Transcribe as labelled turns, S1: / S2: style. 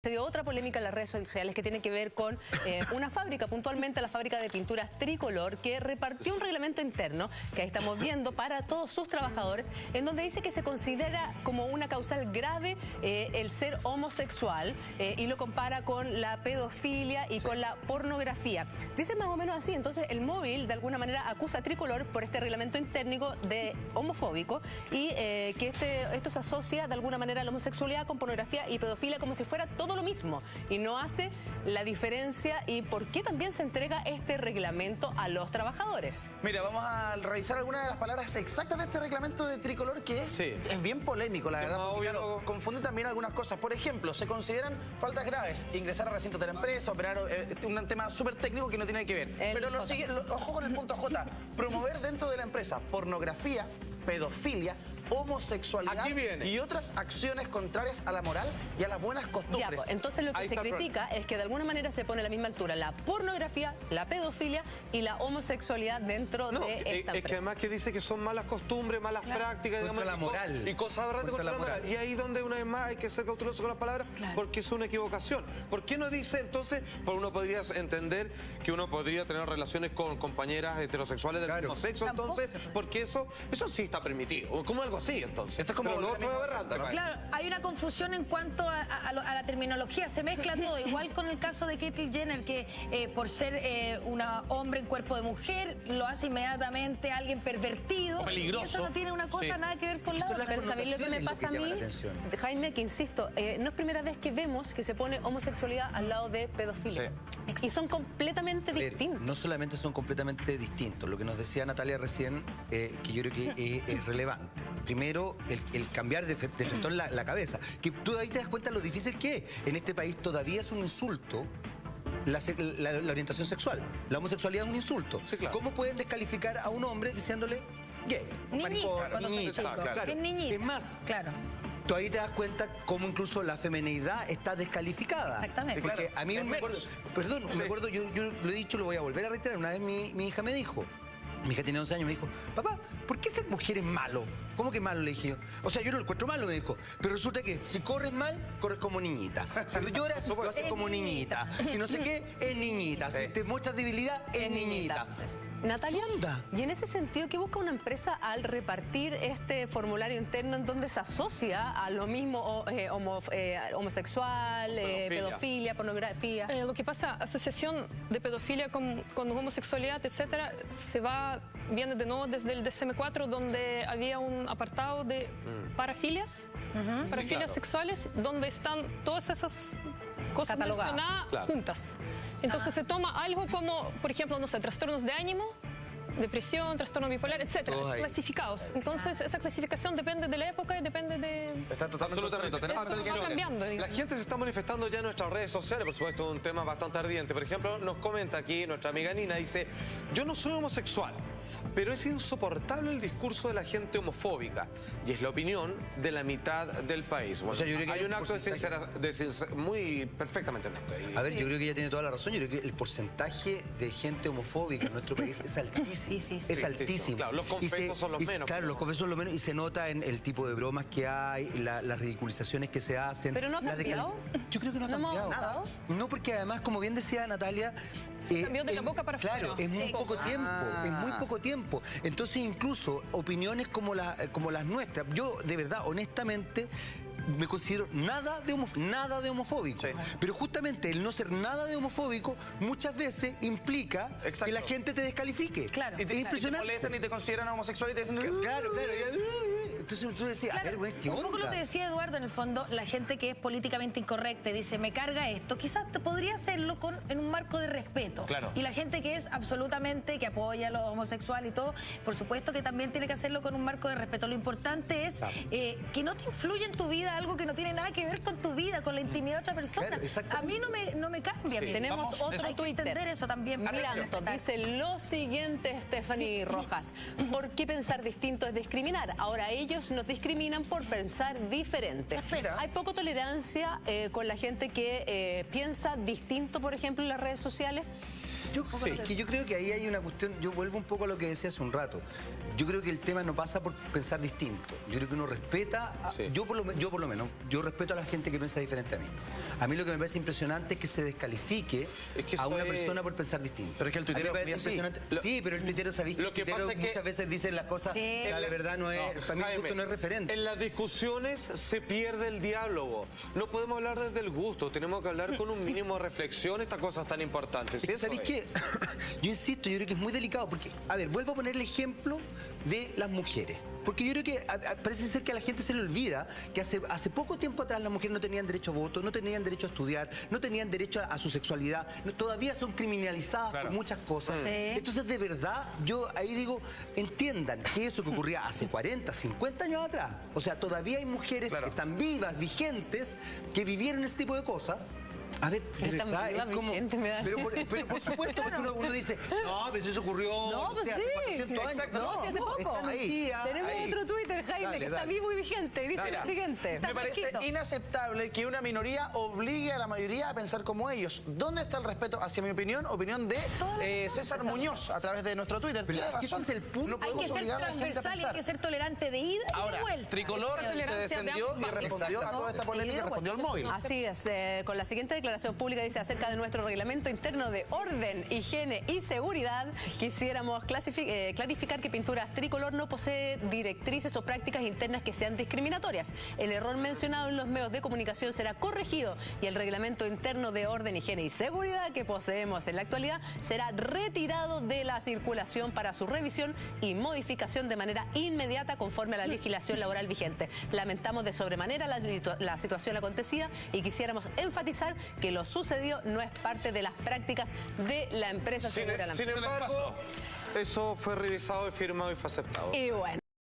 S1: Se dio otra polémica en las redes sociales que tiene que ver con una fábrica, puntualmente la fábrica de pinturas Tricolor, que repartió un reglamento interno, que ahí estamos viendo, para todos sus trabajadores, en donde dice que se considera como una causal grave el ser homosexual y lo compara con la pedofilia y con la pornografía. Dice más o menos así. Entonces el móvil de alguna manera acusa a Tricolor por este reglamento interno de homofóbico y que esto se asocia de alguna manera a la homosexualidad con pornografía y pedofilia como si fuera todo lo mismo y no hace la diferencia. ¿Y por qué también se entrega este reglamento a los trabajadores?
S2: Mira, vamos a revisar algunas de las palabras exactas de este reglamento de Tricolor, que es bien polémico, la verdad, porque claro, confunde también algunas cosas. Por ejemplo, se consideran faltas graves ingresar a recintos de la empresa, operar, un tema súper técnico que no tiene que ver. Pero ojo con el punto J, promover dentro de la empresa pornografía, pedofilia, homosexualidad y otras acciones contrarias a la moral y a las buenas costumbres.
S1: Ya, pues, entonces lo que se critica es que de alguna manera se pone a la misma altura la pornografía, la pedofilia y la homosexualidad dentro de esta empresa.
S3: Es que además que dice que son malas costumbres, malas prácticas,
S2: contra la moral.
S3: Y cosas aberrantes contra la moral. Y ahí donde una vez más hay que ser cauteloso con las palabras, porque es una equivocación. ¿Por qué no dice entonces? Porque uno podría entender que uno podría tener relaciones con compañeras heterosexuales del mismo sexo, entonces, porque eso sí está permitido. Como algo así, entonces. Esto es como lo otro aberrante.
S4: Claro, hay una confusión en cuanto a la terminología. Se mezcla todo. Igual con el caso de Caitlyn Jenner, que por ser un hombre en cuerpo de mujer, lo hace inmediatamente alguien pervertido.
S2: Peligroso.
S4: Y eso no tiene una cosa nada que ver con la otra.
S1: Pero ¿sabéis lo que me pasa a mí, Jaime? Que insisto, no es primera vez que vemos que se pone homosexualidad al lado de pedofilia. Y son completamente distintos.
S5: No solamente son completamente distintos. Lo que nos decía Natalia recién, que yo creo que es relevante. Primero, el cambiar de sector la cabeza. Que tú ahí te das cuenta lo difícil que es. En este país todavía es un insulto la orientación sexual. La homosexualidad es un insulto.
S3: Sí, claro.
S5: ¿Cómo pueden descalificar a un hombre diciéndole gay?
S4: Niñita.
S5: Claro.
S4: Es niñita.
S5: Es más,
S4: claro.
S5: tú ahí te das cuenta cómo incluso la feminidad está descalificada.
S4: Exactamente.
S5: Porque a mí me acuerdo, me acuerdo, yo lo he dicho, lo voy a volver a reiterar. Una vez mi hija me dijo, mi hija tiene 11 años, me dijo, papá, ¿por qué ser mujer es malo? ¿Cómo que malo? Le dije yo. O sea, yo no lo encuentro malo, me dijo. Pero resulta que si corres mal, corres como niñita. Si lloras, lo haces como niñita. Si no sé qué, es niñita. Si te muestras debilidad, es niñita.
S1: Natalia, y en ese sentido, ¿qué busca una empresa al repartir este formulario interno en donde se asocia a lo mismo homosexual, pedofilia, pornografía?
S6: Lo que pasa, asociación de pedofilia con homosexualidad, etcétera, viene de nuevo desde el DSM-4, donde había un apartado de parafilias, parafilias sexuales, donde están todas esas cosas mencionadas juntas. Entonces se toma algo como, por ejemplo, no sé, trastornos de ánimo, depresión, trastorno bipolar, etcétera, clasificados. Entonces esa clasificación depende de la época y depende de...
S3: Está totalmente
S6: va cambiando, digamos.
S3: La gente se está manifestando ya en nuestras redes sociales, por supuesto, un tema bastante ardiente. Por ejemplo, nos comenta aquí nuestra amiga Nina, dice, yo no soy homosexual, pero es insoportable el discurso de la gente homofóbica. Y es la opinión de la mitad del país. Bueno, o sea, yo creo que hay un acto muy perfectamente honesto.
S5: A ver, yo creo que ella tiene toda la razón. Yo creo que el porcentaje de gente homofóbica en nuestro país es altísimo. Es altísimo.
S3: Claro, los confesos son los menos.
S5: Claro, los confesos son los menos y se nota en el tipo de bromas que hay, las ridiculizaciones que se hacen.
S1: ¿Pero no ha cambiado?
S5: Yo creo que no ha cambiado. Nada. No, porque además, como bien decía Natalia...
S6: cambió de la boca para afuera.
S5: Claro, es muy poco tiempo, es muy poco tiempo. Entonces, incluso opiniones como las nuestras, yo de verdad, honestamente, me considero nada de homofóbico. Pero justamente el no ser nada de homofóbico muchas veces implica que la gente te descalifique.
S4: Claro.
S2: Y te molestan y te consideran homosexual y te dicen...
S5: Claro. Entonces tú decías, a ver, güey, ¿qué onda?
S4: Un poco lo que decía Eduardo, en el fondo, la gente que es políticamente incorrecta y dice, me carga esto, quizás te podría hacerlo en un marco de respeto.
S2: Claro.
S4: Y la gente que es absolutamente, que apoya a los homosexuales y todo, por supuesto que también tiene que hacerlo con un marco de respeto. Lo importante es que no te influya en tu vida algo que no tiene nada que ver con tu vida, con la intimidad de otra persona. A mí no me cambia.
S1: Tenemos otro
S4: Hay que entender eso también.
S1: Miranto dice lo siguiente, Stephanie Rojas. ¿Por qué pensar distinto es discriminar? Ahora ellos nos discriminan por pensar diferente. Hay poca tolerancia con la gente que piensa distinto, por ejemplo, en las redes sociales.
S5: Yo creo que ahí hay una cuestión, yo vuelvo un poco a lo que decía hace un rato. Yo creo que el tema no pasa por pensar distinto. Yo creo que uno respeta, yo por lo menos, yo respeto a la gente que piensa diferente a mí. A mí lo que me parece impresionante es que se descalifique a una persona por pensar distinto.
S2: Pero es que el tuitero es
S5: impresionante. Sí, pero el tuitero, ¿sabéis?
S3: Lo que pasa es que
S5: muchas veces dicen las cosas que la verdad no es, para mí el gusto no es referente.
S3: En las discusiones se pierde el diálogo. No podemos hablar desde el gusto, tenemos que hablar con un mínimo de reflexión estas cosas tan importantes.
S5: ¿Sabéis qué? Yo insisto, yo creo que es muy delicado porque, a ver, vuelvo a poner el ejemplo de las mujeres. Porque yo creo que parece ser que a la gente se le olvida que hace poco tiempo atrás las mujeres no tenían derecho a voto, no tenían derecho a estudiar, no tenían derecho a su sexualidad, todavía son criminalizadas por muchas cosas. Entonces, de verdad, yo ahí digo, entiendan que eso que ocurría hace 40, 50 años atrás, o sea, todavía hay mujeres que están vivas, vigentes, que vivieron ese tipo de cosas. A ver, de verdad, es como... Pero por supuesto, porque uno dice, no, pero eso ocurrió,
S1: no, pues
S5: hace 400 años.
S1: Exacto, no, hace poco.
S5: Están ahí,
S1: tenemos otro Twitter, Jaime, que está vivo y vigente. Dice lo siguiente.
S2: Me parece inaceptable que una minoría obligue a la mayoría a pensar como ellos. ¿Dónde está el respeto hacia mi opinión? Opinión de César Muñoz, a través de nuestro Twitter. Tiene razón.
S5: Es el punto.
S2: No
S4: hay que ser transversal y hay que ser tolerante de ida y de vuelta.
S2: Tricolor se defendió y respondió a toda esta polémica y respondió al móvil.
S1: Así es, con la siguiente declaración pública dice: acerca de nuestro reglamento interno de orden, higiene y seguridad, quisiéramos clarificar que Pinturas Tricolor no posee directrices o prácticas internas que sean discriminatorias. El error mencionado en los medios de comunicación será corregido y el reglamento interno de orden, higiene y seguridad que poseemos en la actualidad será retirado de la circulación para su revisión y modificación de manera inmediata conforme a la legislación laboral vigente. Lamentamos de sobremanera la situación acontecida y quisiéramos enfatizar que lo sucedido no es parte de las prácticas de la empresa Segura.
S3: Sin embargo, eso fue revisado y firmado y fue aceptado.
S1: Y bueno.